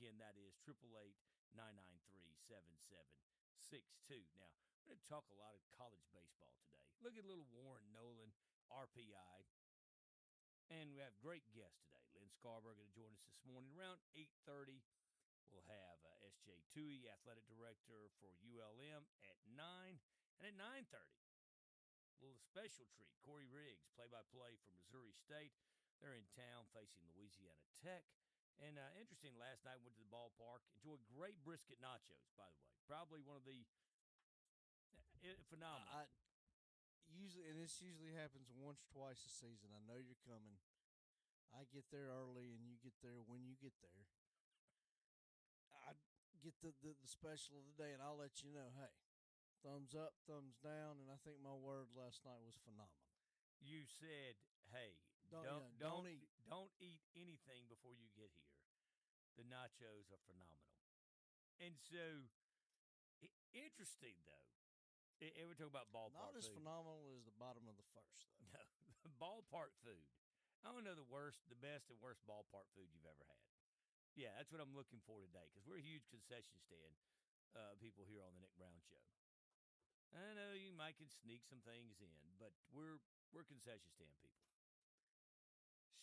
Again, that is 888-993-7762. Now, we're going to talk a lot of college baseball today. Look at little Warren Nolan, RPI. And we have great guests today. Lynn Scarborough going to join us this morning around 8:30. We'll have S.J. Tui, athletic director for ULM, at 9. And at 9:30, a little special treat. Corey Riggs, play-by-play for Missouri State. They're in town facing Louisiana Tech. And interesting, last night went to the ballpark. Enjoyed great brisket nachos, by the way. Probably one of the phenomenal. This usually happens once or twice a season. I know you're coming. I get there early, and you get there when you get there. I get the special of the day, and I'll let you know, hey, thumbs up, thumbs down, and I think my word last night was phenomenal. You said, hey, don't eat. Don't eat anything before you get here. The nachos are phenomenal. And so, interesting, though. And we're talking about ballpark Not as food. phenomenal as the bottom of the first, though. No, ballpark food. I don't know the best and worst ballpark food you've ever had. Yeah, that's what I'm looking for today, because we're a huge concession stand people here on the Nick Brown Show. I know you might can sneak some things in, but we're concession stand people.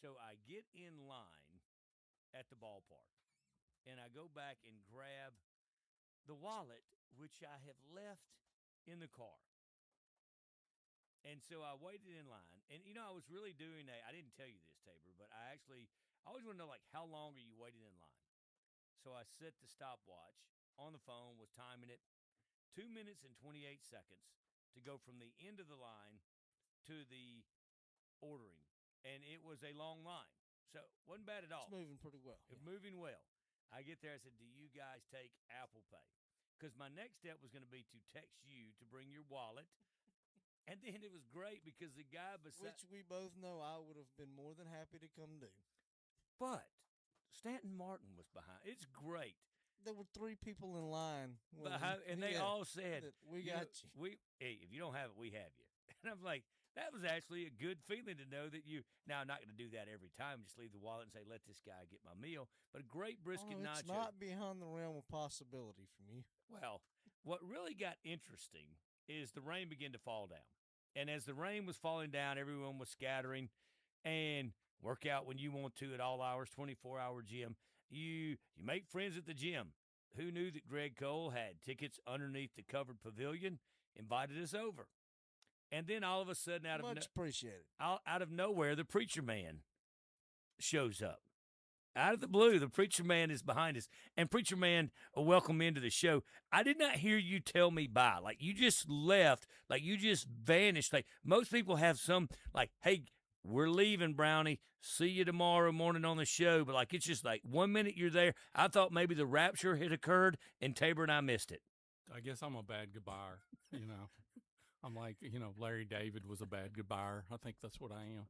So I get in line at the ballpark, and I go back and grab the wallet, which I have left in the car. And so I waited in line. And, I was really doing I didn't tell you this, Tabor, but I always want to know, like, how long are you waiting in line? So I set the stopwatch on the phone, was timing it, 2 minutes and 28 seconds to go from the end of the line to the ordering. And it was a long line. So wasn't bad at all. It's moving pretty well. It's moving well. I get there, I said, do you guys take Apple Pay? Because my next step was going to be to text you to bring your wallet. And then it was great because the guy beside... Which we both know I would have been more than happy to come do. But Stanton Martin was behind. It's great. There were 3 people in line. And they all said, we got you. Hey, if you don't have it, we have you. And I'm like, that was actually a good feeling to know that you... Now, I'm not going to do that every time. Just leave the wallet and say, let this guy get my meal. But a great brisket nacho. It's not beyond the realm of possibility from you. Well, what really got interesting is the rain began to fall down. And as the rain was falling down, everyone was scattering. And work out when you want to at all hours, 24-hour gym. You make friends at the gym. Who knew that Greg Cole had tickets underneath the covered pavilion, invited us over. And then all of a sudden, much appreciated. Out of nowhere, the preacher man shows up. Out of the blue, the preacher man is behind us. And preacher man, welcome into the show. I did not hear you tell me bye. Like, you just left. Like, you just vanished. Like, most people have some, like, hey, we're leaving, Brownie. See you tomorrow morning on the show. But, like, it's just like 1 minute you're there. I thought maybe the rapture had occurred, and Tabor and I missed it. I guess I'm a bad goodbyer, I'm like, Larry David was a bad goodbyer. I think that's what I am.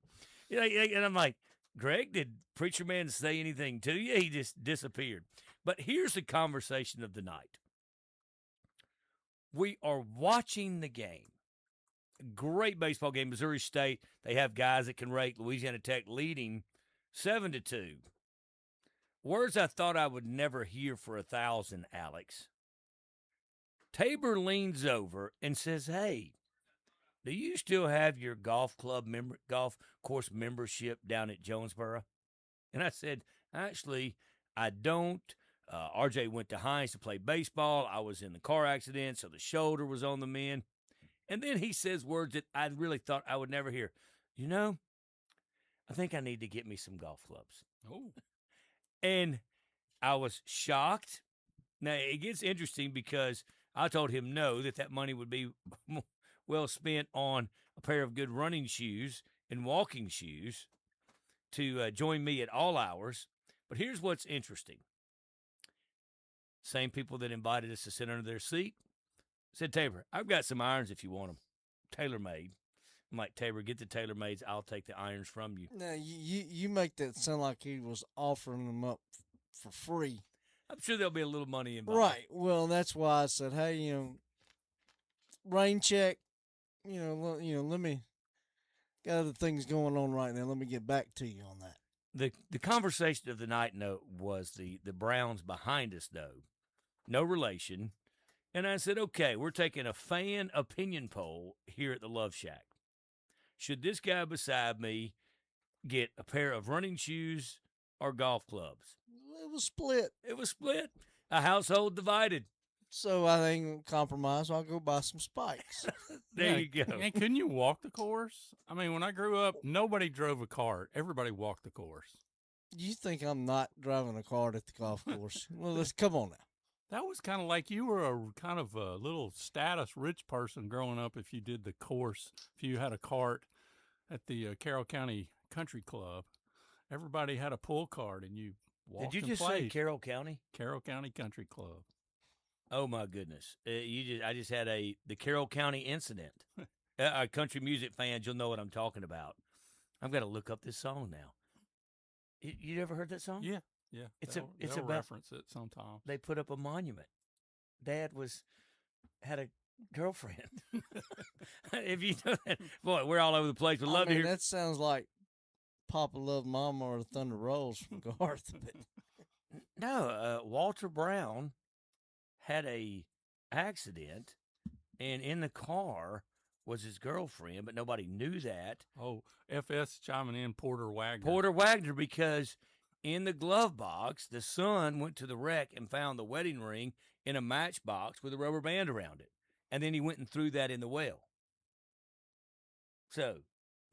And I'm like, Greg, did preacher man say anything to you? He just disappeared. But here's the conversation of the night. We are watching the game. Great baseball game. Missouri State, they have guys that can rake. Louisiana Tech leading 7-2. Words I thought I would never hear for 1,000, Alex. Tabor leans over and says, hey, do you still have your golf course membership down at Jonesboro? And I said, actually, I don't. RJ went to Hines to play baseball. I was in the car accident, so the shoulder was on the mend. And then he says words that I really thought I would never hear. I think I need to get me some golf clubs. Oh. And I was shocked. Now, it gets interesting because I told him no, that money would be well spent on a pair of good running shoes and walking shoes to join me at all hours. But here's what's interesting. Same people that invited us to sit under their seat said, Tabor, I've got some irons if you want them. Tailor-made. I'm like, Tabor, get the tailor-mades. I'll take the irons from you. Now, you make that sound like he was offering them up for free. I'm sure there'll be a little money involved. Right. Well, that's why I said, hey, rain check, let me, got other things going on right now. Let me get back to you on that. the conversation of the night note was the Browns behind us though, no relation, and I said, okay, we're taking a fan opinion poll here at the Love Shack. Should this guy beside me get a pair of running shoes or golf clubs? It was split. It was split. A household divided. So I think compromise. I'll go buy some spikes. There you go. And couldn't you walk the course? I mean, when I grew up, nobody drove a cart. Everybody walked the course. You think I'm not driving a cart at the golf course? Well, let's come on now. That was kind of like you were a kind of a little status rich person growing up if you did the course, if you had a cart at the Carroll County Country Club. Everybody had a pull cart and you walked Did you and just say played. Carroll County? Carroll County Country Club. Oh my goodness! I just had the Carroll County incident. Country music fans, you'll know what I'm talking about. I've got to look up this song now. You ever heard that song? Yeah. It's they'll about reference it sometimes. they put up a monument. Dad had a girlfriend. If you know that, boy, we're all over the place. We'd love to hear. That sounds like Papa Love Mama or the Thunder Rolls from Garth. But No, Walter Brown had a accident, and in the car was his girlfriend, but nobody knew that. Oh, FS chiming in, Porter Wagner. Porter Wagner, because in the glove box, the son went to the wreck and found the wedding ring in a matchbox with a rubber band around it. And then he went and threw that in the well. So,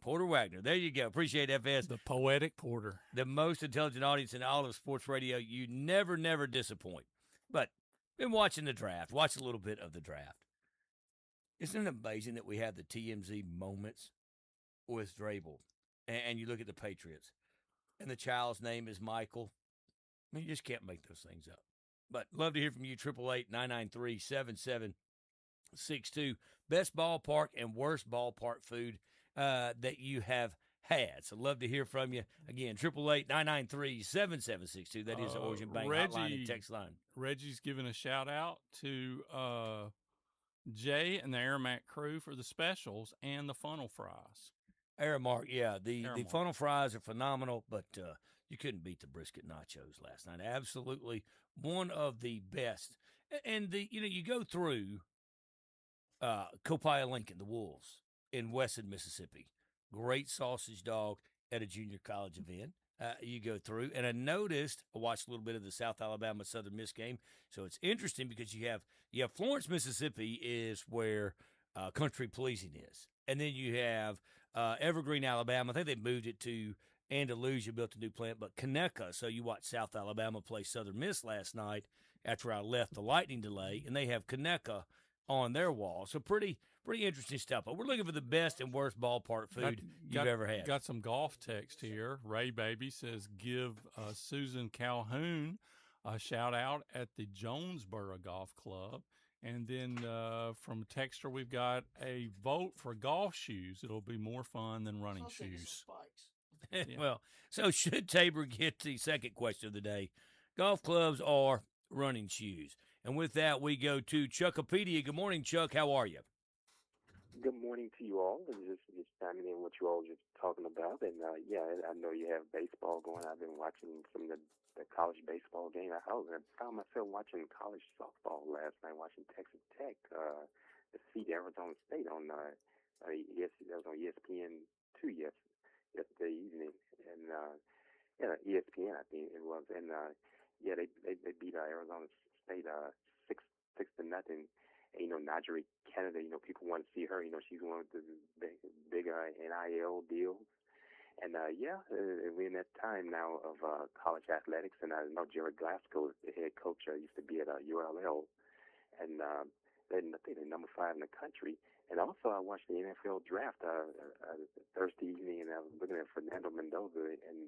Porter Wagner, there you go. Appreciate FS. The poetic Porter. The most intelligent audience in all of sports radio. You never, never disappoint. But been watching the draft, watched a little bit of the draft. Isn't it amazing that we have the TMZ moments with Vrabel? And you look at the Patriots, and the child's name is Michael. I mean, you just can't make those things up. But love to hear from you, 888-993-7762. Best ballpark and worst ballpark food that you have had. So love to hear from you. Again, 888-993-7762. That is the Origin Bank hotline and text line. Reggie's giving a shout out to Jay and the Aromac crew for the specials and the funnel fries. Aramark, yeah. The Aramark. funnel fries are phenomenal, but you couldn't beat the brisket nachos last night. Absolutely one of the best. And you go through Copiah Lincoln, the Wolves in Wesson, Mississippi. Great sausage dog at a junior college event. You go through, and I watched a little bit of the South Alabama Southern Miss game. So it's interesting because you have Florence, Mississippi is where Country Pleasing is. And then you have Evergreen, Alabama. I think they moved it to Andalusia, built a new plant, but Conecuh. So you watched South Alabama play Southern Miss last night after I left the lightning delay, and they have Conecuh on their wall. So pretty interesting stuff. But we're looking for the best and worst ballpark food you've ever had. Got some golf text here. Ray Baby says, give Susan Calhoun a shout out at the Jonesboro Golf Club. And then from a texter, we've got a vote for golf shoes. It'll be more fun than running shoes. Yeah. Well, so should Tabor get the second question of the day? Golf clubs or running shoes? And with that, we go to Chuckopedia. Good morning, Chuck. How are you? Good morning to you all. And just chiming in what you all just talking about. And I know you have baseball going. I've been watching some of the college baseball game. I found myself watching college softball last night, watching Texas Tech defeat Arizona State on that was on ESPN2 yesterday evening, and ESPN I think it was, and they beat Arizona State 6-0. And, Najee Kennedy, people want to see her. She's one of the big NIL deals. And, we're in that time now of college athletics. And I know Jared Glasgow is the head coach. Used to be at ULL. And I think they're number 5 in the country. And also I watched the NFL draft Thursday evening, and I was looking at Fernando Mendoza. And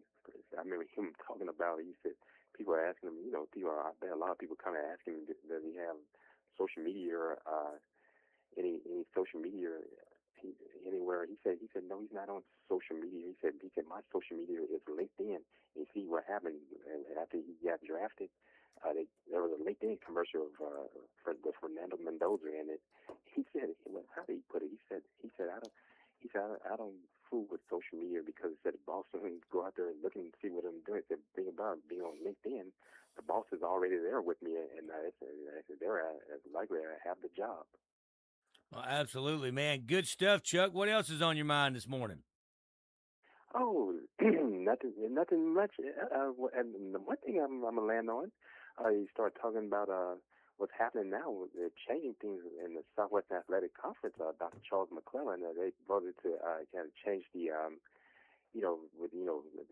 I remember him talking about it. He said people are asking him, I bet a lot of people come and ask him, does he have social media or any social media anywhere? He said no, he's not on social media. He said my social media is LinkedIn. And you see what happened after he got drafted. There was a LinkedIn commercial for Fernando Mendoza, and he said, how did he put it? He said I don't fooled with social media because it said the boss doesn't go out there and look and see what I'm doing. The thing about being on LinkedIn, the boss is already there with me, and they're as likely to have the job. Well, absolutely, man. Good stuff, Chuck. What else is on your mind this morning? Oh, nothing much. And the one thing I'm gonna land on, you start talking about what's happening now. They're changing things in the Southwest Athletic Conference. Dr. Charles McClellan, they voted to kind of change the, I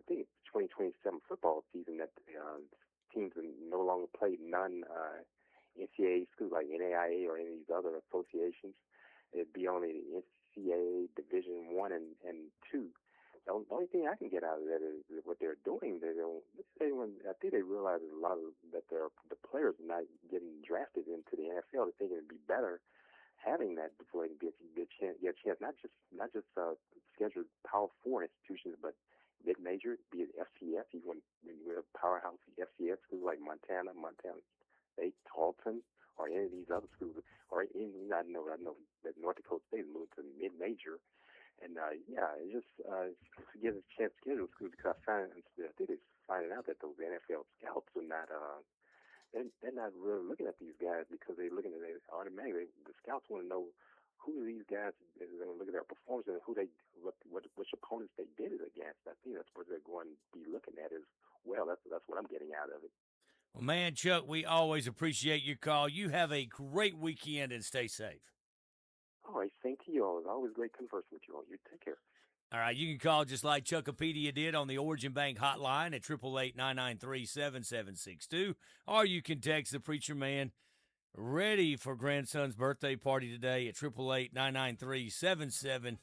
think it's 2027 football season that teams will no longer play NCAA schools like NAIA or any of these other associations. It'd be only the NCAA Division I and II. The only thing I can get out of that is what they're doing. I think they realize a lot of that the players are not getting drafted into the NFL. They think it'd be better having that before they get a chance. Not just scheduled Power 4 institutions, but mid-major, be it FCS, even with a powerhouse FCS schools like Montana State, Tarleton, or any of these other schools, or I know that North Dakota State is moving to mid-major. And it's just to get a chance to schedule schools, because I think it's finding out that those NFL scouts are not they're not really looking at these guys, because they're looking at it automatically. The scouts want to know who these guys are going to look at their performance and which opponents they did it against. I think that's what they're going to be looking at as well. That's what I'm getting out of it. Well, man, Chuck, we always appreciate your call. You have a great weekend and stay safe. All right, same to you all. It's always great conversing with you all. You take care. All right, you can call just like Chuckopedia did on the Origin Bank hotline at 888-993-7762, or you can text the Preacher Man ready for grandson's birthday party today at 888-993-7762.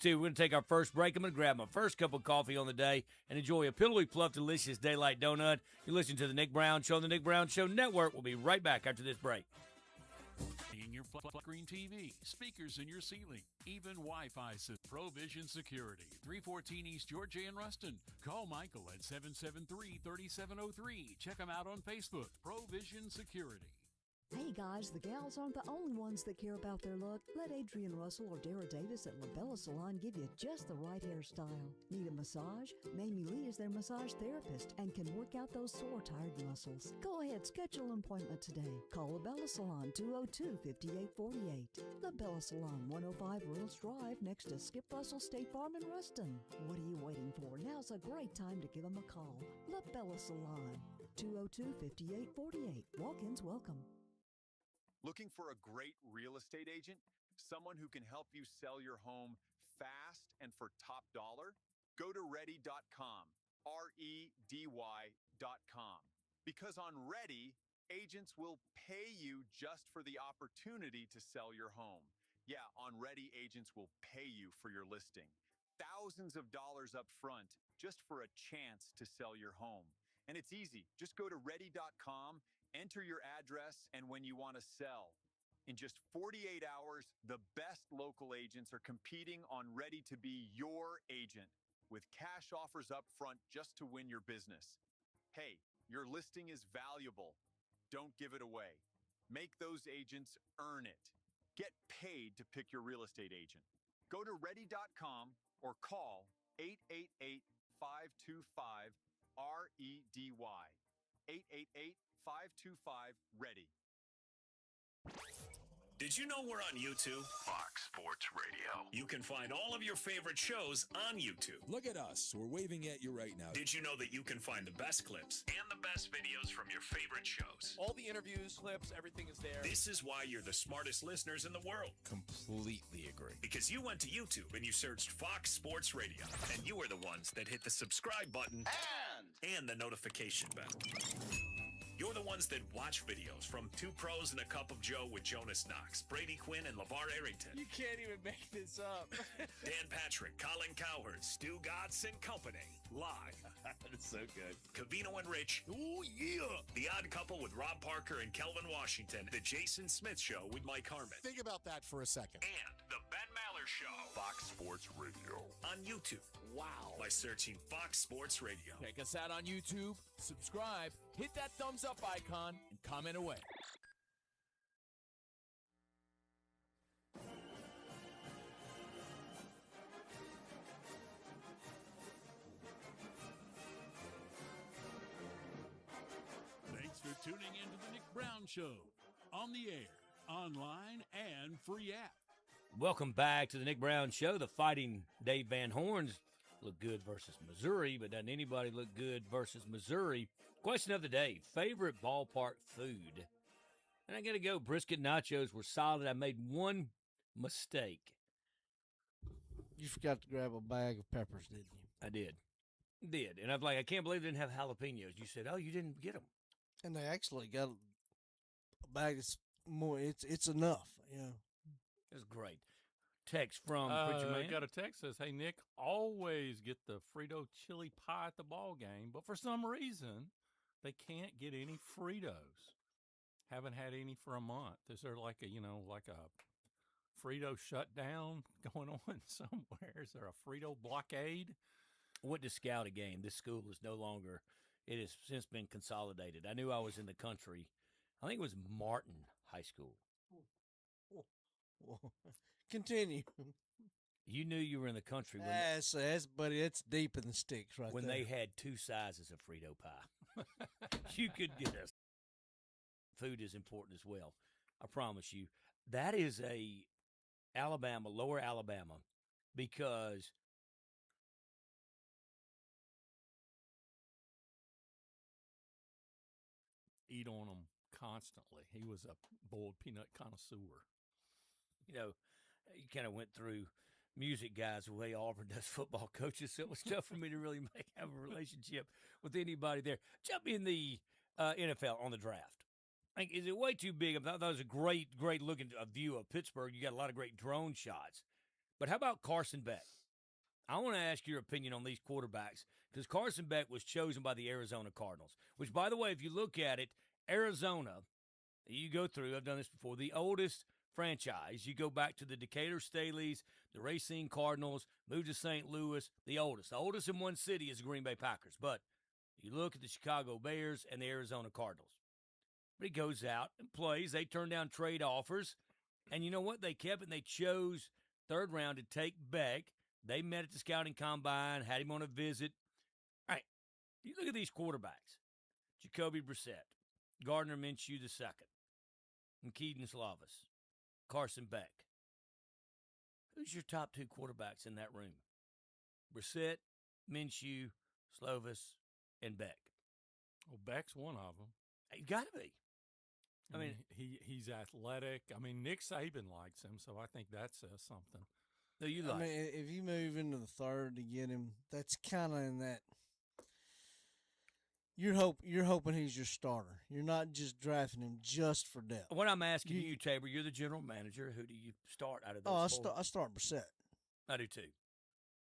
We're going to take our first break. I'm going to grab my first cup of coffee on the day and enjoy a pillowy pluff delicious daylight donut. You're listening to The Nick Brown Show on the Nick Brown Show Network. We'll be right back after this break. In your flat screen TV, speakers in your ceiling, even Wi-Fi system. Provision Security, 314 East Georgia in Ruston. Call Michael at 773-3703. Check him out on Facebook. Provision Security. Hey guys, the gals aren't the only ones that care about their look. Let Adrian Russell or Dara Davis at La Bella Salon give you just the right hairstyle. Need a massage? Mamie Lee is their massage therapist and can work out those sore, tired muscles. Go ahead, schedule an appointment today. Call La Bella Salon, 202-5848. La Bella Salon, 105 Reynolds Drive, next to Skip Russell State Farm in Ruston. What are you waiting for? Now's a great time to give them a call. La Bella Salon, 202-5848. Walk-ins welcome. Looking for a great real estate agent? Someone who can help you sell your home fast and for top dollar? Go to ready.com, REDY.com. Because on Ready, agents will pay you just for the opportunity to sell your home. Yeah, on Ready, agents will pay you for your listing. Thousands of dollars up front just for a chance to sell your home. And it's easy. Just go to ready.com, enter your address and when you want to sell. In just 48 hours, the best local agents are competing on Ready to be your agent with cash offers up front just to win your business. Hey, your listing is valuable. Don't give it away. Make those agents earn it. Get paid to pick your real estate agent. Go to ready.com or call 888-525-REDY. 888-525-READY. Did you know we're on YouTube? Fox Sports Radio. You can find all of your favorite shows on YouTube. Look at us. We're waving at you right now. Did you know that you can find the best clips and the best videos from your favorite shows? All the interviews, clips, everything is there. This is why you're the smartest listeners in the world. Completely agree. Because you went to YouTube and you searched Fox Sports Radio. And you were the ones that hit the subscribe button and the notification bell. You're the ones that watch videos from Two Pros and a Cup of Joe with Jonas Knox, Brady Quinn, and LeVar Arrington. You can't even make this up. Dan Patrick, Colin Cowherd, Stu Gatz and Company. Live. That's so good. Covino and Rich. Oh, yeah. The Odd Couple with Rob Parker and Kelvin Washington. The Jason Smith Show with Mike Harmon. Think about that for a second. And the Ben Maller Show. Fox Sports Radio. On YouTube. Wow. By searching Fox Sports Radio. Check us out on YouTube, subscribe, hit that thumbs up icon, and comment away. tuning into the Nick Brown Show on the air, online, and free app. Welcome back to the Nick Brown Show. The Fighting Dave Van Horns look good versus Missouri, but doesn't anybody look good versus Missouri? Question of the day, favorite ballpark food? And I got to go, brisket nachos were solid. I made one mistake. You forgot to grab a bag of peppers, didn't you? I did. And I'm like, I can't believe they didn't have jalapenos. You said, oh, you didn't get them. And they actually got a bag that's more, it's enough, yeah. That's great. Text from Preacher Man. Got a text says, hey, Nick, always get the Frito chili pie at the ball game, but for some reason, they can't get any Fritos. Haven't had any for a month. Is there like a Frito shutdown going on somewhere? Is there a Frito blockade? Went to scout a game. This school is no longer, it has since been consolidated. I knew I was in the country. I think it was Martin High School. Continue. You knew you were in the country when buddy, it's deep in the sticks right when there. they had two sizes of Frito pie. You could get us. Food is important as well. I promise you. That is a Alabama, Lower Alabama, because eat on them constantly. He was a boiled peanut connoisseur. you kind of went through music guys the way Auburn does football coaches, so it was tough for me to really have a relationship with anybody there. Jump in the NFL on the draft. Like, is it way too big? I thought that was a great looking view of Pittsburgh. You got a lot of great drone shots. But how about Carson Beck? I want to ask your opinion on these quarterbacks because Carson Beck was chosen by the Arizona Cardinals, which, by the way, if you look at it, Arizona, you go through, I've done this before, the oldest franchise. You go back to the Decatur Staleys, the Racine Cardinals, move to St. Louis, the oldest. The oldest in one city is the Green Bay Packers. But you look at the Chicago Bears and the Arizona Cardinals. But he goes out and plays. They turn down trade offers. And you know what? They kept it and they chose third round to take Beck. They met at the scouting combine, had him on a visit. All right, you look at these quarterbacks. Jacoby Brissett, Gardner Minshew II, and Keaton Slavis, Carson Beck. Who's your top two quarterbacks in that room? Brissett, Minshew, Slovis, and Beck. Well, Beck's one of them. You got to be. I mean, he's athletic. I mean, Nick Saban likes him, so I think that says something. No, you like. I mean, if you move into the third to get him, that's kind of in that. You're hoping he's your starter. You're not just drafting him just for depth. What I'm asking you, Tabor, you're the general manager. Who do you start out of those? I start Brissett. I do too.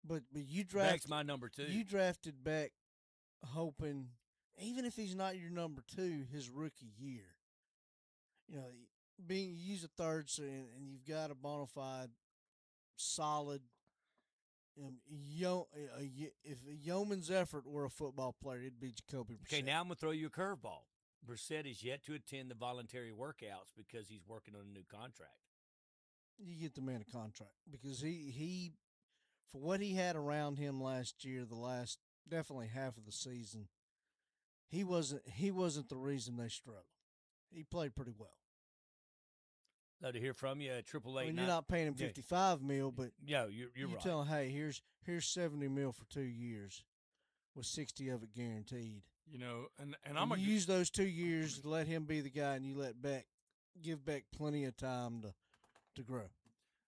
But you drafted Beck's my number two. You drafted Beck, hoping even if he's not your number two, his rookie year. You use a third, and you've got a bona fide, solid. If a yeoman's effort were a football player, it'd be Jacoby Brissett. Okay, now I'm going to throw you a curveball. Brissett is yet to attend the voluntary workouts because he's working on a new contract. You get the man a contract because he for what he had around him last year, the last definitely half of the season, he wasn't the reason they struggled. He played pretty well. Love to hear from you. 888. You're not paying him $55 million, but you're right. Tell him, hey, here's $70 million for 2 years, with 60 of it guaranteed. And you use those 2 years to let him be the guy, and you give Beck plenty of time to grow.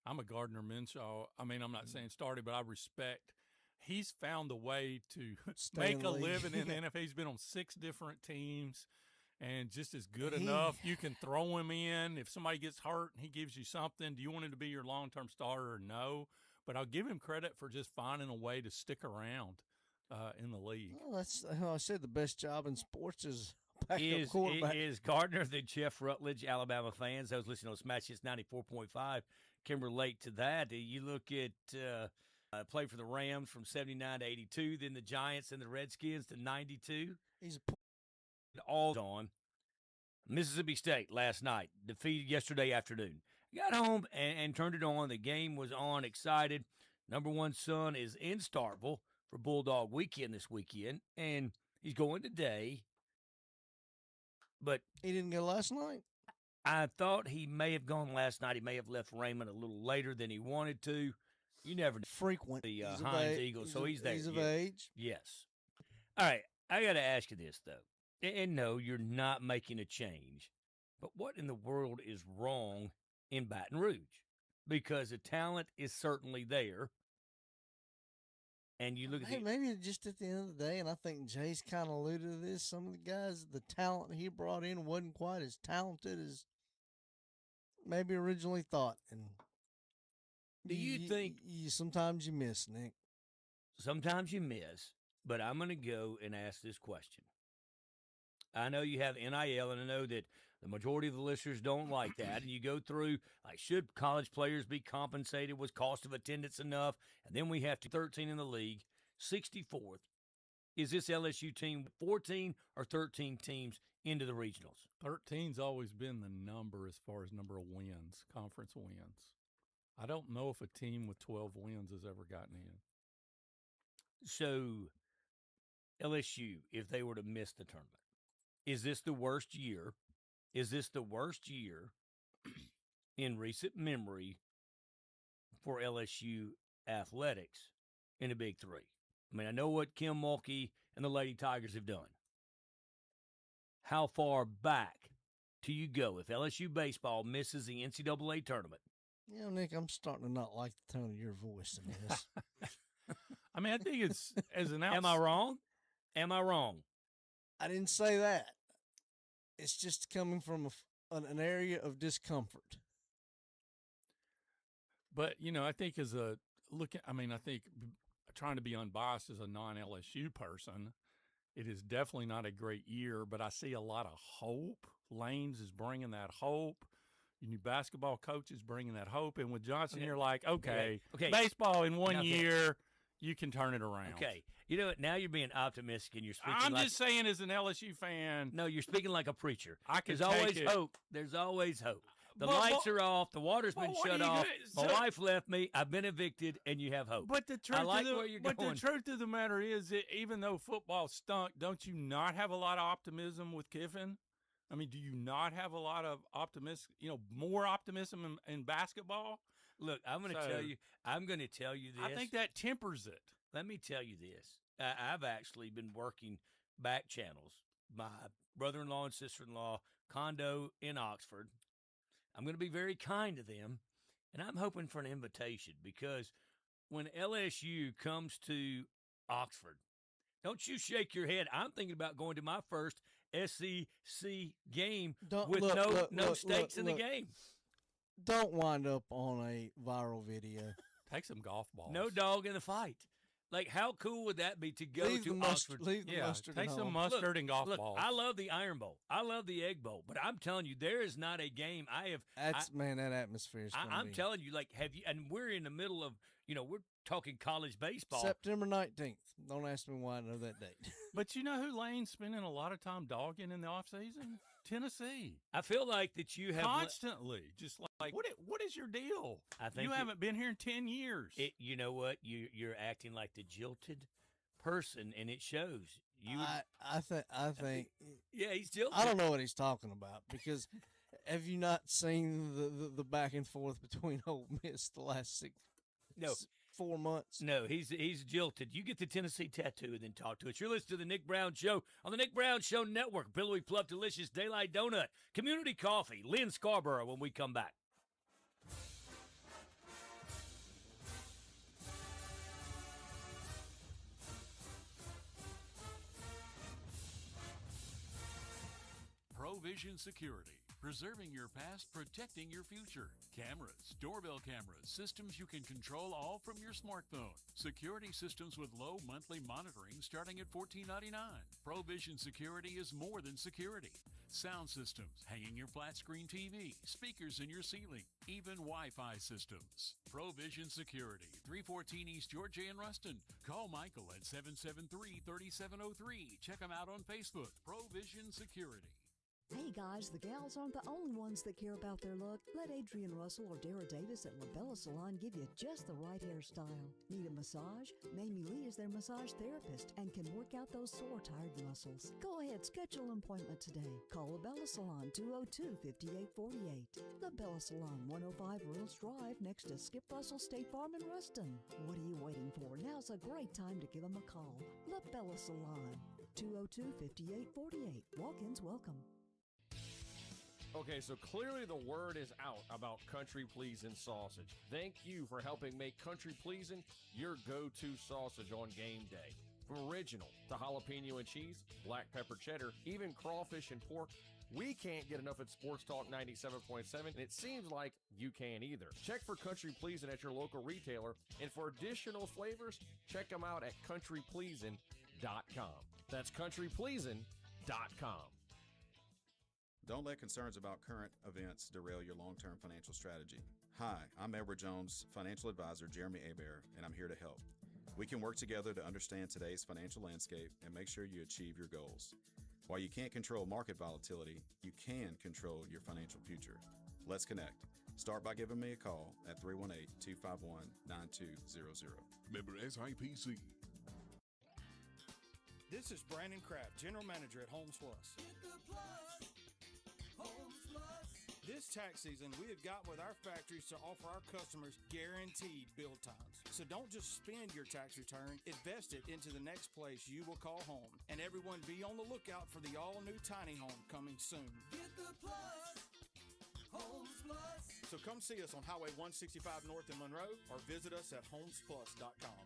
I'm a Gardner Minshew. I mean, I'm not saying started, but I respect. He's found a way to make a living in the NFL. He's been on 6 different teams. And just as good enough, you can throw him in. If somebody gets hurt and he gives you something, do you want him to be your long-term starter? No. But I'll give him credit for just finding a way to stick around in the league. Well, that's how I said the best job in sports is backup quarterback. Is Gardner the Jeff Rutledge, Alabama fans? Those listening on Smash Hits 94.5 can relate to that. You look at played for the Rams from 79 to 82, then the Giants and the Redskins to 92. He's all on. Mississippi State last night, defeated yesterday afternoon. Got home and turned it on. The game was on, excited. Number one son is in Starkville for Bulldog Weekend this weekend, and he's going today but He didn't go last night. I thought he may have gone last night. He may have left Raymond a little later than he wanted to. You never know. Frequent. The He's of Heinz a- Eagles, so he's there. He's of Yeah. age. Yes. All right. I got to ask you this, though. And no, you're not making a change. But what in the world is wrong in Baton Rouge? Because the talent is certainly there. And you look at Hey, maybe just at the end of the day, and I think Jay's kind of alluded to this, some of the guys, the talent he brought in wasn't quite as talented as maybe originally thought. And Do you think sometimes you miss, Nick? Sometimes you miss, but I'm going to go and ask this question. I know you have NIL, and I know that the majority of the listeners don't like that. And you go through, like, should college players be compensated? Was cost of attendance enough? And then we have 13 in the league, 64th. Is this LSU team 14 or 13 teams into the regionals? 13's always been the number as far as number of wins, conference wins. I don't know if a team with 12 wins has ever gotten in. So, LSU, if they were to miss the tournament, is this the worst year? Is this the worst year in recent memory for LSU athletics in the Big Three? I mean, I know what Kim Mulkey and the Lady Tigers have done. How far back do you go if LSU baseball misses the NCAA tournament? You know, Nick, I'm starting to not like the tone of your voice in this. I mean, I think it's as an Am I wrong? Am I wrong? I didn't say that. It's just coming from an area of discomfort. But, you know, I think as a I think trying to be unbiased as a non-LSU person, it is definitely not a great year, but I see a lot of hope. Lanes is bringing that hope. Your new basketball coach is bringing that hope. And with Johnson, you're like, okay, baseball in one year, you can turn it around. Okay. You know what? Now you're being optimistic and you're speaking I'm like... just saying as an LSU fan. No, you're speaking like a preacher. There's always hope. There's always hope. The lights are off. The water's been shut off. My wife left me. I've been evicted, and you have hope. But the truth, I like where you're going. The truth of the matter is that even though football stunk, don't you not have a lot of optimism with Kiffin? I mean, do you not have a lot of optimism, more optimism in basketball? Look, I'm going to tell you. I'm going to tell you this. I think that tempers it. Let me tell you this. I've actually been working back channels. My brother-in-law and sister-in-law condo in Oxford. I'm going to be very kind to them, and I'm hoping for an invitation because when LSU comes to Oxford, don't you shake your head. I'm thinking about going to my first SEC game with no stakes in the game. Don't wind up on a viral video. Take some golf balls. No dog in the fight. Like, how cool would that be to go to Oxford? Leave the mustard. Take some mustard and golf balls. I love the Iron Bowl. I love the Egg Bowl. But I'm telling you, there is not a game I have. That atmosphere is I'm telling you, like, and we're in the middle of, we're talking college baseball. September 19th. Don't ask me why I know that date. But you know who Lane's spending a lot of time dogging in the offseason? Tennessee. I feel like that you have constantly just like what is your deal? I think you haven't been here in 10 years. You know what? You're acting like the jilted person, and it shows. I think. Yeah, he's jilted. I don't know what he's talking about because have you not seen the back and forth between Ole Miss the last 4 months? No, he's jilted. You get the Tennessee tattoo and then talk to us. You're listening to the Nick Brown Show on the Nick Brown Show Network. Billowy Plug Delicious Daylight Donut, Community Coffee, Lynn Scarborough when we come back. ProVision Security. Preserving your past, protecting your future. Cameras, doorbell cameras, systems you can control all from your smartphone. Security systems with low monthly monitoring starting at $14.99. ProVision Security is more than security. Sound systems, hanging your flat screen TV, speakers in your ceiling, even Wi-Fi systems. ProVision Security, 314 East Georgia in Ruston. Call Michael at 773-3703. Check him out on Facebook. ProVision Security. Hey guys, the gals aren't the only ones that care about their look. Let Adrian Russell or Dara Davis at LaBella Salon give you just the right hairstyle. Need a massage? Mamie Lee is their massage therapist and can work out those sore, tired muscles. Go ahead, schedule an appointment today. Call LaBella Salon 202-5848. LaBella Salon, 105 Reynolds Drive, next to Skip Russell State Farm in Ruston. What are you waiting for? Now's a great time to give them a call. LaBella Salon, 202-5848. Walk-ins welcome. Okay, so clearly the word is out about Country Pleasin' sausage. Thank you for helping make Country Pleasin' your go-to sausage on game day. From original to jalapeno and cheese, black pepper cheddar, even crawfish and pork, we can't get enough at Sports Talk 97.7, and it seems like you can't either. Check for Country Pleasin' at your local retailer, and for additional flavors, check them out at countrypleasin.com. That's countrypleasin.com. Don't let concerns about current events derail your long-term financial strategy. Hi, I'm Edward Jones, financial advisor Jeremy Hebert, and I'm here to help. We can work together to understand today's financial landscape and make sure you achieve your goals. While you can't control market volatility, you can control your financial future. Let's connect. Start by giving me a call at 318-251-9200. Member SIPC. This is Brandon Kraft, General Manager at Homes Plus. This tax season, we have gotten with our factories to offer our customers guaranteed build times. So don't just spend your tax return, invest it into the next place you will call home. And everyone be on the lookout for the all-new tiny home coming soon. Get the plus, Homes Plus. So come see us on Highway 165 North in Monroe or visit us at homesplus.com.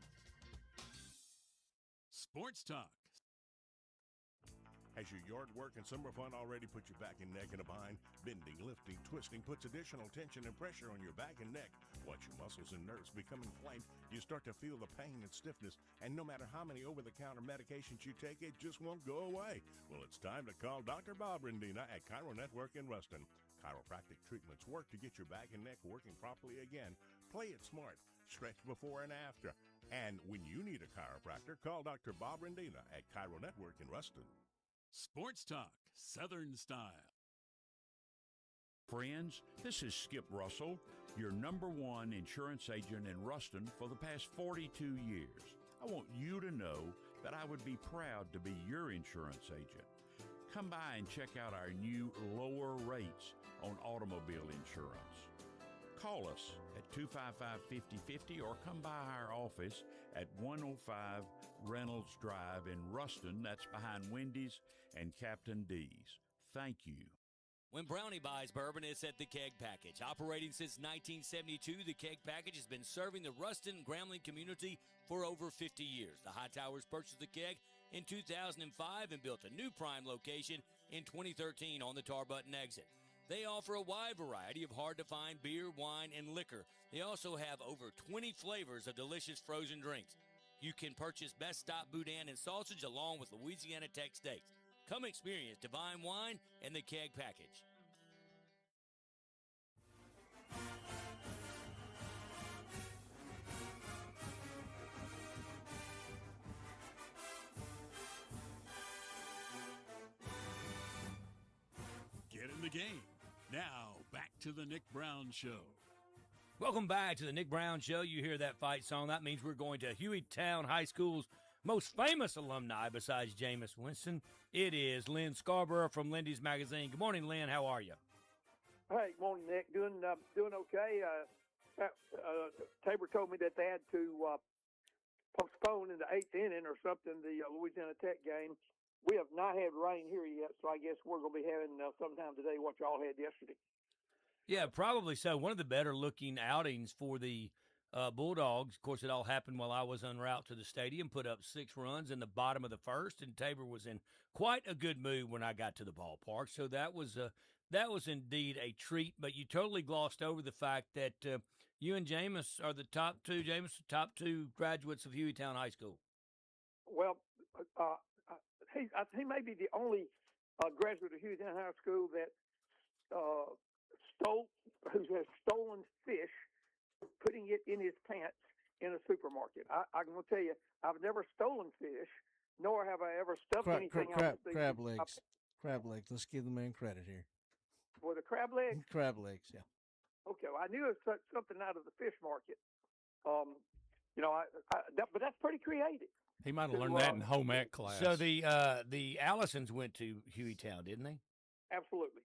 Sports Talk. Has your yard work and summer fun already put your back and neck in a bind? Bending, lifting, twisting puts additional tension and pressure on your back and neck. Once your muscles and nerves become inflamed, you start to feel the pain and stiffness, and no matter how many over-the-counter medications you take, it just won't go away. Well, it's time to call Dr. Bob Rendina at Chiro Network in Ruston. Chiropractic treatments work to get your back and neck working properly again. Play it smart. Stretch before and after. And when you need a chiropractor, call Dr. Bob Rendina at Chiro Network in Ruston. Sports Talk, Southern Style. Friends, this is Skip Russell, your #1 insurance agent in Ruston for the past 42 years. I want you to know that I would be proud to be your insurance agent. Come by and check out our new lower rates on automobile insurance. Call us at 255-5050 or come by our office at 105 Reynolds Drive in Ruston. That's behind Wendy's and Captain D's. Thank you. When Brownie buys bourbon, it's at the Keg Package. Operating since 1972, the Keg Package has been serving the Ruston and Grambling community for over 50 years. The Hightowers purchased the Keg in 2005 and built a new prime location in 2013 on the Tarbutton exit. They offer a wide variety of hard-to-find beer, wine, and liquor. They also have over 20 flavors of delicious frozen drinks. You can purchase Best Stop Boudin and sausage along with Louisiana Tech steaks. Come experience Divine Wine and the Keg Package. Get in the game. Now, back to the Nick Brown Show. Welcome back to the Nick Brown Show. You hear that fight song. That means we're going to Hueytown High School's most famous alumni besides Jameis Winston. It is Lynn Scarborough from Lindy's Magazine. Good morning, Lynn. How are you? Hey, good morning, Nick. Doing okay. Tabor told me that they had to postpone in the 8th inning or something the Louisiana Tech game. We have not had rain here yet, so I guess we're going to be having sometime today what y'all had yesterday. Yeah, probably so. One of the better-looking outings for the Bulldogs. Of course, it all happened while I was en route to the stadium, put up 6 runs in the bottom of the first, and Tabor was in quite a good mood when I got to the ballpark. So that was indeed a treat, but you totally glossed over the fact that you and Jameis are the top two graduates of Hueytown High School. Well, he may be the only graduate of Hueytown High School that who has stolen fish, putting it in his pants in a supermarket. I'm going to tell you, I've never stolen fish, nor have I ever stuffed anything out of the crab legs. Crab legs. Let's give the man credit here. For the crab legs? Crab legs, yeah. Okay, well, I knew it was something out of the fish market. But that's pretty creative. He might have learned that in home ec class. So the Allisons went to Hueytown, didn't they? Absolutely.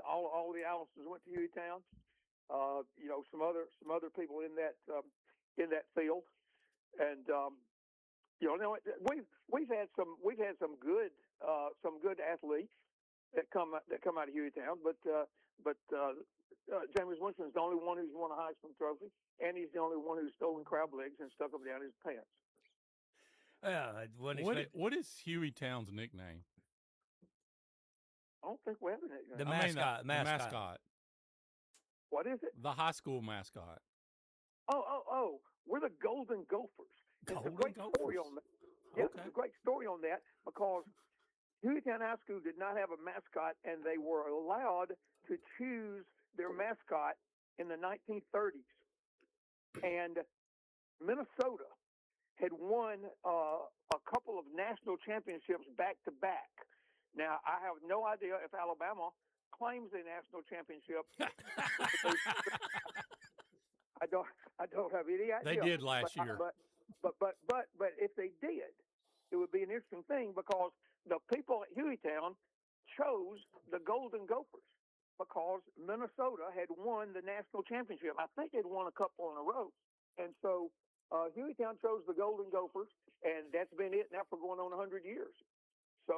All the Allisons went to Hueytown. Some other people in that field, and we've had some good athletes that come out of Hueytown, but James Winston's the only one who's won a Heisman Trophy, and he's the only one who's stolen crab legs and stuck them down his pants. What is Hueytown's nickname? I don't think we have a nickname. The mascot. What is it? The high school mascot. Oh! We're the Golden Gophers. There's a great story on that. Yeah, Okay. there's a great story on that because Hueytown High School did not have a mascot, and they were allowed to choose their mascot in the 1930s. And Minnesota had won a couple of national championships back to back. Now, I have no idea if Alabama claims a national championship. I don't have any idea. They did last year. But if they did, it would be an interesting thing because the people at Hueytown chose the Golden Gophers because Minnesota had won the national championship. I think they'd won a couple in a row. And so Hueytown chose the Golden Gophers, and that's been it now for going on 100 years. So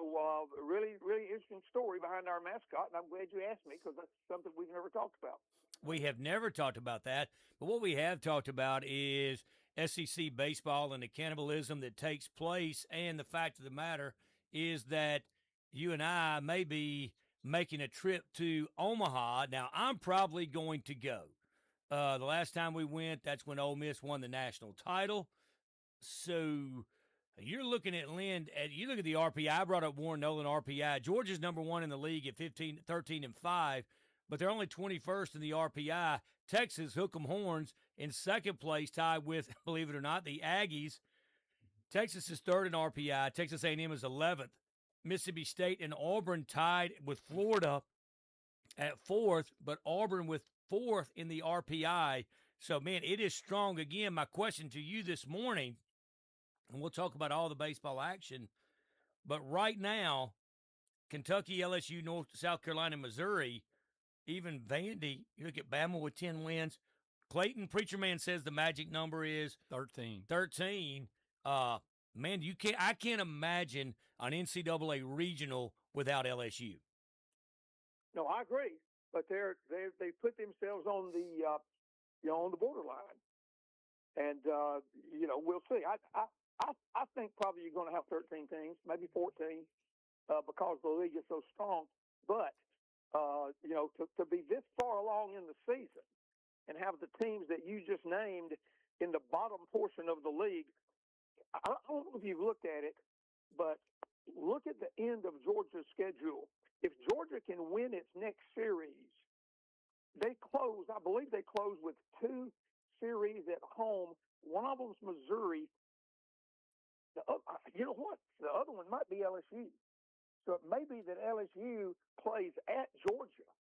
really, really interesting story behind our mascot, and I'm glad you asked me because that's something we've never talked about. We have never talked about that, but what we have talked about is SEC baseball and the cannibalism that takes place, and the fact of the matter is that you and I may be making a trip to Omaha. Now, I'm probably going to go. The last time we went, that's when Ole Miss won the national title. So you're looking at you look at the RPI. I brought up Warren Nolan RPI. Georgia's number one in the league at 13-5, but they're only 21st in the RPI. Texas, hook 'em horns, in second place, tied with, believe it or not, the Aggies. Texas is third in RPI. Texas A&M is 11th. Mississippi State and Auburn tied with Florida at fourth, but Auburn with fourth in the RPI. So, man, it is strong. Again, my question to you this morning, and we'll talk about all the baseball action, but right now, Kentucky, LSU, South Carolina, Missouri, even Vandy, you look at Bama with 10 wins. Clayton, Preacher Man says the magic number is 13. 13. Man, I can't imagine an NCAA regional without LSU. No, I agree, but they put themselves on the on the borderline, and we'll see. I think probably you're going to have 13 teams, maybe 14, because the league is so strong. But to be this far along in the season and have the teams that you just named in the bottom portion of the league. I don't know if you've looked at it, but look at the end of Georgia's schedule. If Georgia can win its next series, I believe they close with 2 series at home. One of them's Missouri. You know what? The other one might be LSU. So it may be that LSU plays at Georgia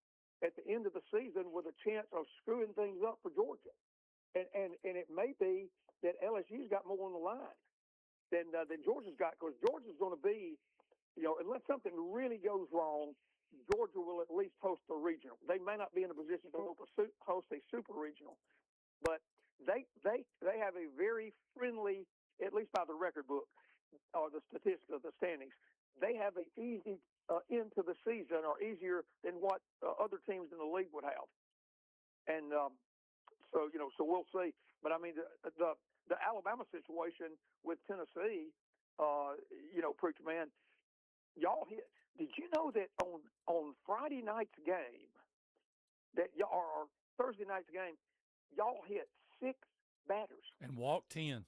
at the end of the season with a chance of screwing things up for Georgia. And it may be that LSU's got more on the line than Georgia's got, because Georgia's going to be, unless something really goes wrong, Georgia will at least host a regional. They may not be in a position to host a super regional, but they have a very friendly, at least by the record book or the statistics of the standings, they have an easy end to the season, or easier than what other teams in the league would have. And so we'll see. But I mean, the Alabama situation with Tennessee, Preacher Man, y'all hit. Did you know that on Friday night's game, or Thursday night's game, y'all hit 6 batters and walked 10,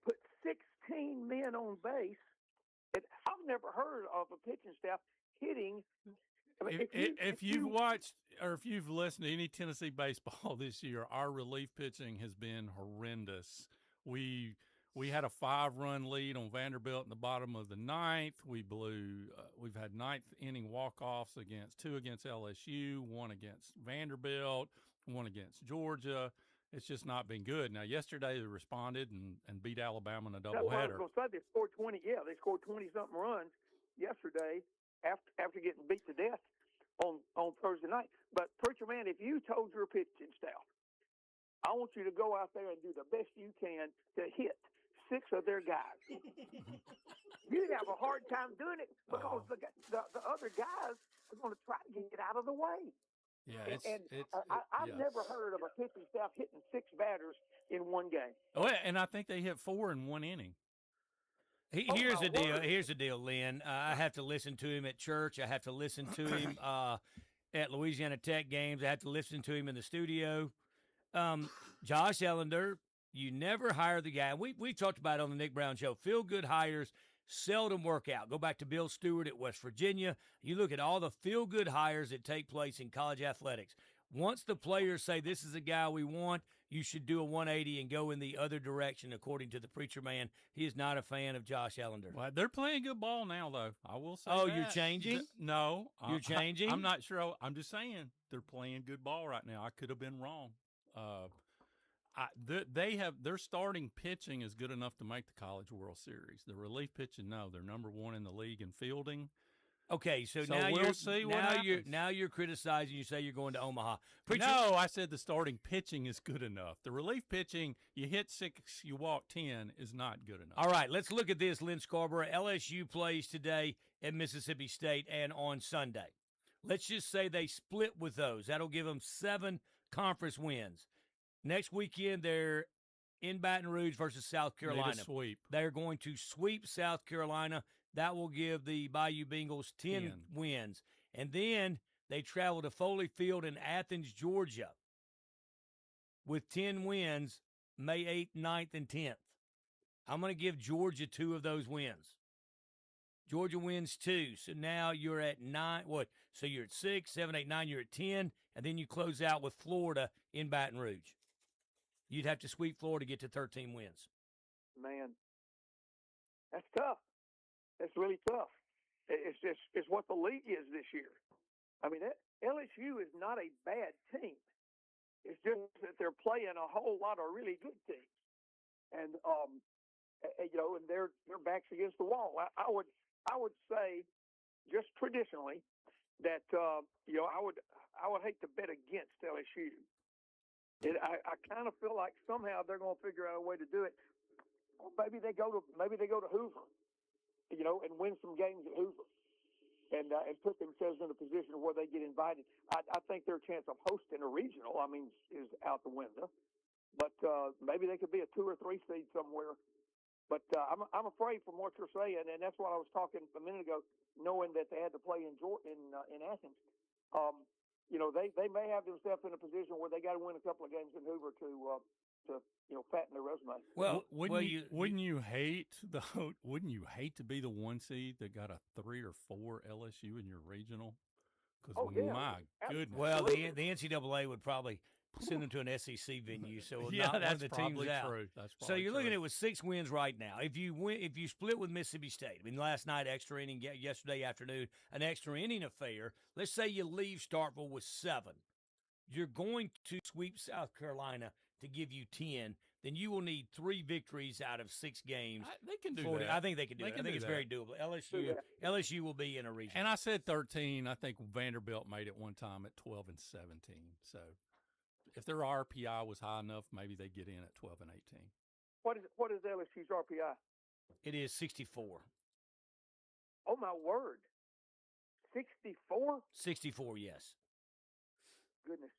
put 16 men on base? And I've never heard of a pitching staff hitting. I mean, if you've watched or if you've listened to any Tennessee baseball this year, our relief pitching has been horrendous. We We had a 5-run lead on Vanderbilt in the bottom of the ninth. We blew. We've had ninth inning walk-offs two against LSU, one against Vanderbilt, one against Georgia. It's just not been good. Now, yesterday they responded and beat Alabama in a doubleheader. I was going to say they scored 20. Yeah, they scored 20-something runs yesterday after getting beat to death on Thursday night. But Preacher Man, if you told your pitching staff, I want you to go out there and do the best you can to hit 6 of their guys, you'd have a hard time doing it because the other guys are going to try to get out of the way. Yeah, I've never heard of a pitching staff hitting 6 batters in one game. Oh, and I think they hit 4 in one inning. Here's the deal. Here's the deal, Lynn. I have to listen to him at church. I have to listen to him at Louisiana Tech games. I have to listen to him in the studio. Josh Ellender, you never hire the guy. We talked about it on the Nick Brown Show. Feel-good hires seldom work out. Go back to Bill Stewart at West Virginia. You look at all the feel-good hires that take place in college athletics. Once the players say this is a guy we want, you should do a 180 and go in the other direction, according to the Preacher Man. He is not a fan of Josh Ellender. Well, they're playing good ball now, though. I will say Oh, that. you're changing? No. You're changing? I'm not sure. I'm just saying they're playing good ball right now. I could have been wrong. Their starting pitching is good enough to make the College World Series. The relief pitching, no. They're number 1 in the league in fielding. Okay, so now we'll see what happens. Now you're criticizing. You say you're going to Omaha. No, I said the starting pitching is good enough. The relief pitching, you hit 6, you walk 10, is not good enough. All right, let's look at this, Lynn Scarborough. LSU plays today at Mississippi State and on Sunday. Let's just say they split with those. That'll give them 7 conference wins. Next weekend, they're in Baton Rouge versus South Carolina. Need a sweep. They're going to sweep South Carolina. That will give the Bayou Bengals 10 wins. And then they travel to Foley Field in Athens, Georgia with 10 wins, May 8th, 9th, and 10th. I'm going to give Georgia 2 of those wins. Georgia wins 2. So now you're at 9. What? So you're at 6, 7, 8, 9. You're at 10. And then you close out with Florida in Baton Rouge. You'd have to sweep Florida to get to 13 wins. Man, that's tough. That's really tough. It's what the league is this year. I mean, LSU is not a bad team. It's just that they're playing a whole lot of really good teams, and and their backs against the wall. I would say, just traditionally, that I would hate to bet against LSU. I kind of feel like somehow they're going to figure out a way to do it. Or maybe they go to Hoover. And win some games at Hoover, and put themselves in a position where they get invited. I think their chance of hosting a regional, is out the window. But maybe they could be a 2 or 3 seed somewhere. But I'm afraid from what you're saying, and that's what I was talking a minute ago, knowing that they had to play in Athens. They may have themselves in a position where they got to win a couple of games in Hoover to fatten their resume. Well, wouldn't you hate to be the 1 seed that got a 3 or 4 LSU in your regional? Because my goodness. Well, the NCAA would probably send them to an SEC venue, so not one of the teams out. True. So you're looking at with 6 wins right now. If you split with Mississippi State, last night extra inning, yesterday afternoon an extra inning affair. Let's say you leave Starkville with 7. You're going to sweep South Carolina to give you 10, then you will need 3 victories out of 6 games. They can do that. I think they can do it. I think it's very doable. LSU will be in a region. And I said 13. I think Vanderbilt made it one time at 12 and 17. So if their RPI was high enough, maybe they get in at 12 and 18. What is LSU's RPI? It is 64. Oh my word. 64? 64, yes. Goodness.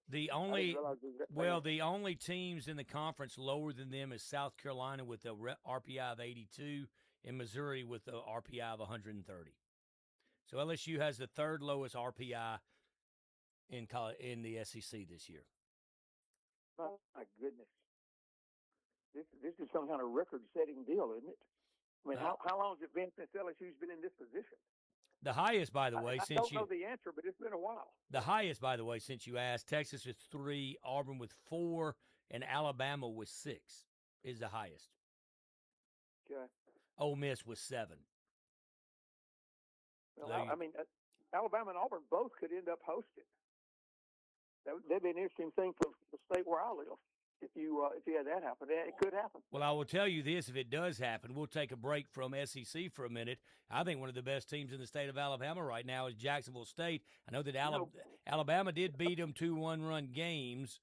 The only teams in the conference lower than them is South Carolina with a RPI of 82 and Missouri with a RPI of 130. So LSU has the 3rd lowest RPI in the SEC this year. Oh my goodness. This is some kind of record-setting deal, isn't it? How long has it been since LSU's been in this position? The highest, by the way, I don't know the answer, but it's been a while. The highest, by the way, since you asked, Texas with 3, Auburn with 4, and Alabama with 6 is the highest. Okay. Ole Miss was 7. Well, There you- I mean, Alabama and Auburn both could end up hosting. That'd be an interesting thing for the state where I live. If you had that happen, it could happen. Well, I will tell you this: if it does happen, we'll take a break from SEC for a minute. I think one of the best teams in the state of Alabama right now is Jacksonville State. I know that Alabama did beat them 2 one-run games.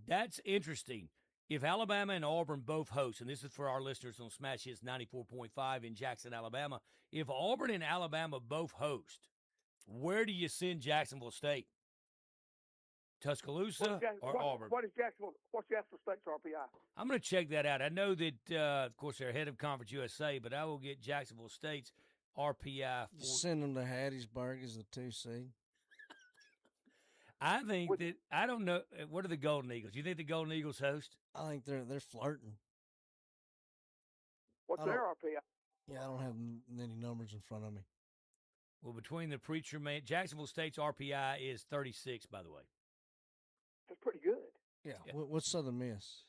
That's interesting. If Alabama and Auburn both host, and this is for our listeners on Smash Hits 94.5 in Jackson, Alabama, if Auburn and Alabama both host, where do you send Jacksonville State? Tuscaloosa or Auburn? What's Jacksonville State's RPI? I'm going to check that out. I know that, of course, they're ahead of Conference USA, but I will get Jacksonville State's RPI. Send them to Hattiesburg as the 2 seed. I think that I don't know. What are the Golden Eagles? You think the Golden Eagles host? I think they're flirting. What's their RPI? Yeah, I don't have any numbers in front of me. Well, between the preacher man, Jacksonville State's RPI is 36, by the way. That's pretty good. Yeah. What's Southern Miss?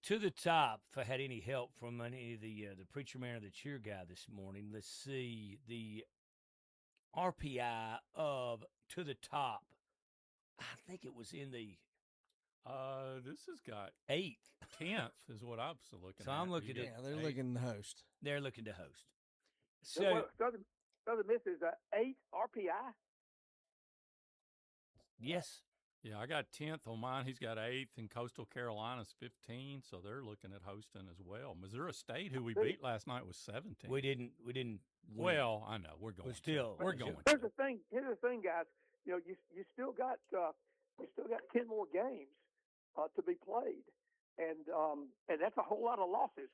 To the top, if I had any help from any of the preacher man or the cheer guy this morning, let's see the RPI of To the Top. I think it was in the. This has got 8th, 10th is what I'm looking at. So I'm looking at. Yeah, they're looking to host. They're looking to host. So Southern Miss is 8 RPI. Yes. Yeah, I got 10th on mine. He's got 8th, and Coastal Carolina's 15, so they're looking at hosting as well. Missouri State, who we beat last night, was 17. We didn't. Win. Well, I know we're going. We're going. Here's the thing. Here's the thing, guys. You know, you still got 10 more games to be played, and that's a whole lot of losses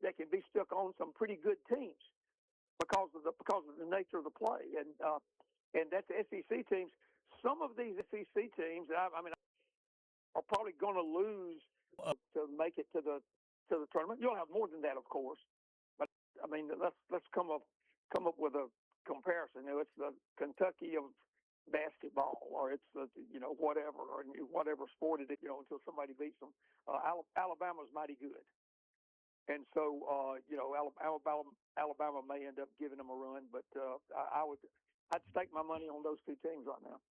that can be stuck on some pretty good teams because of the nature of the play, and that's the SEC teams. Some of these SEC teams, I mean, are probably going to lose to make it to the tournament. You'll have more than that, of course, but I mean, let's come up with a comparison. You know, it's the Kentucky of basketball, or it's the whatever sport it is, until somebody beats them. Alabama's mighty good, and so Alabama may end up giving them a run, but I'd stake my money on those two teams right now.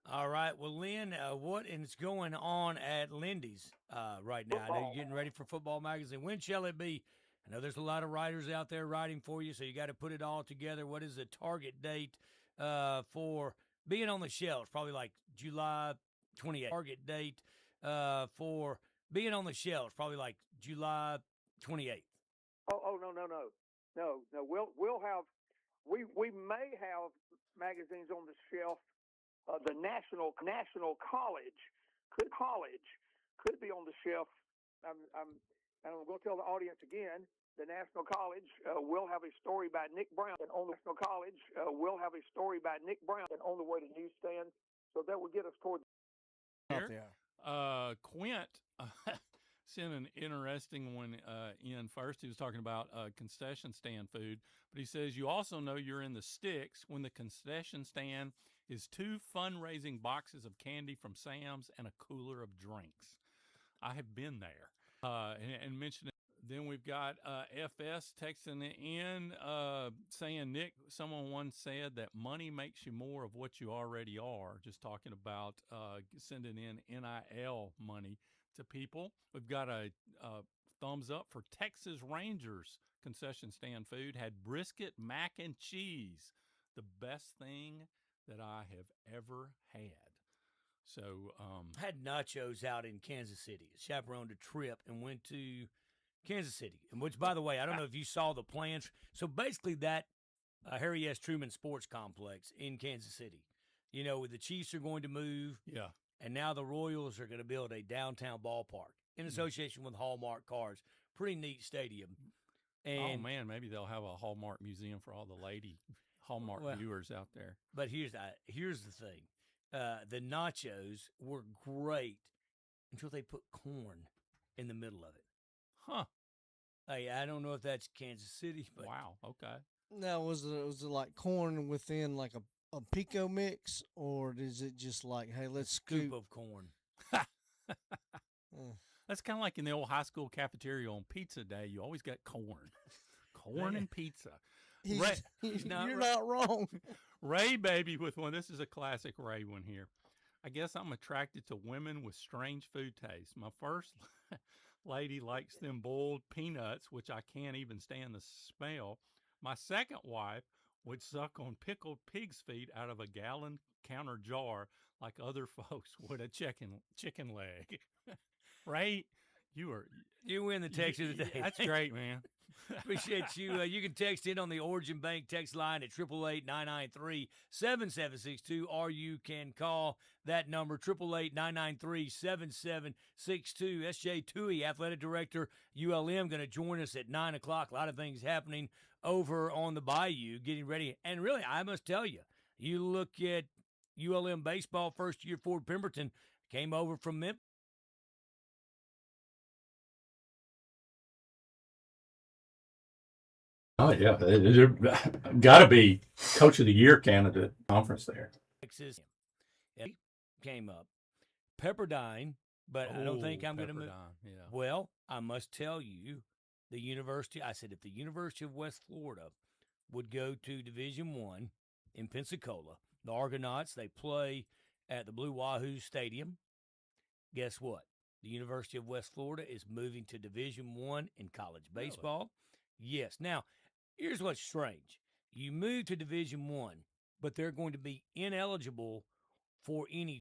All right. Well, Lynn, what is going on at Lindy's right now? I know you're getting ready for Football Magazine. When shall it be? I know there's a lot of writers out there writing for you, so you got to put it all together. What is the target date for being on the shelves? Probably like July 28th. Target date for being on the shelves? Probably like July 28th. Oh no. We'll have we may have magazines on the shelf. The National College could be on the shelf. I'm going to tell the audience again. The National College will have a story by Nick Brown, and on the National College will have a story by Nick Brown, and on the way to newsstand. So that will get us toward. Quint sent an interesting one in first. He was talking about concession stand food, but he says you also know you're in the sticks when the concession stand is 2 fundraising boxes of candy from Sam's and a cooler of drinks. I have been there and mentioned it. Then we've got FS texting in saying, Nick, someone once said that money makes you more of what you already are. Just talking about sending in NIL money to people. We've got a thumbs up for Texas Rangers concession stand food. Had brisket, mac and cheese. The best thing that I have ever had. So had nachos out in Kansas City. Chaperoned a trip and went to Kansas City, and which, by the way, I don't know if you saw the plans. So basically, that Harry S. Truman Sports Complex in Kansas City. You know, the Chiefs are going to move. Yeah. And now the Royals are going to build a downtown ballpark in association with Hallmark Cars. Pretty neat stadium. And man, maybe they'll have a Hallmark museum for all the lady Hallmark viewers out there. But here's the thing. The nachos were great until they put corn in the middle of it. Huh. Hey, I don't know if that's Kansas City, but wow. Okay. Now, was it like corn within like a pico mix, or is it just like, hey, let's scoop of corn? That's kind of like in the old high school cafeteria on pizza day. You always got corn. Corn and pizza. You're not wrong. Ray Baby with one. This is a classic Ray one here. I guess I'm attracted to women with strange food tastes. My first lady likes them boiled peanuts, which I can't even stand the smell. My second wife would suck on pickled pig's feet out of a gallon counter jar like other folks would a chicken leg. Ray, you win the text of the day. That's great, man. Appreciate you. You can text in on the Origin Bank text line at 888-993-7762, or you can call that number, 888-993-7762. S.J. Toohey, Athletic Director, ULM, going to join us at 9 o'clock. A lot of things happening over on the Bayou, getting ready. And really, I must tell you, you look at ULM baseball, first year Ford Pemberton came over from Memphis. Oh, yeah. Got to be Coach of the Year candidate conference there. Texas came up. Pepperdine, but I don't think I'm going to move. Yeah. Well, I must tell you, the university, I said if the University of West Florida would go to Division I in Pensacola, the Argonauts, they play at the Blue Wahoo Stadium. Guess what? The University of West Florida is moving to Division I in college baseball. Really? Yes. Now, here's what's strange. You move to Division I, but they're going to be ineligible for any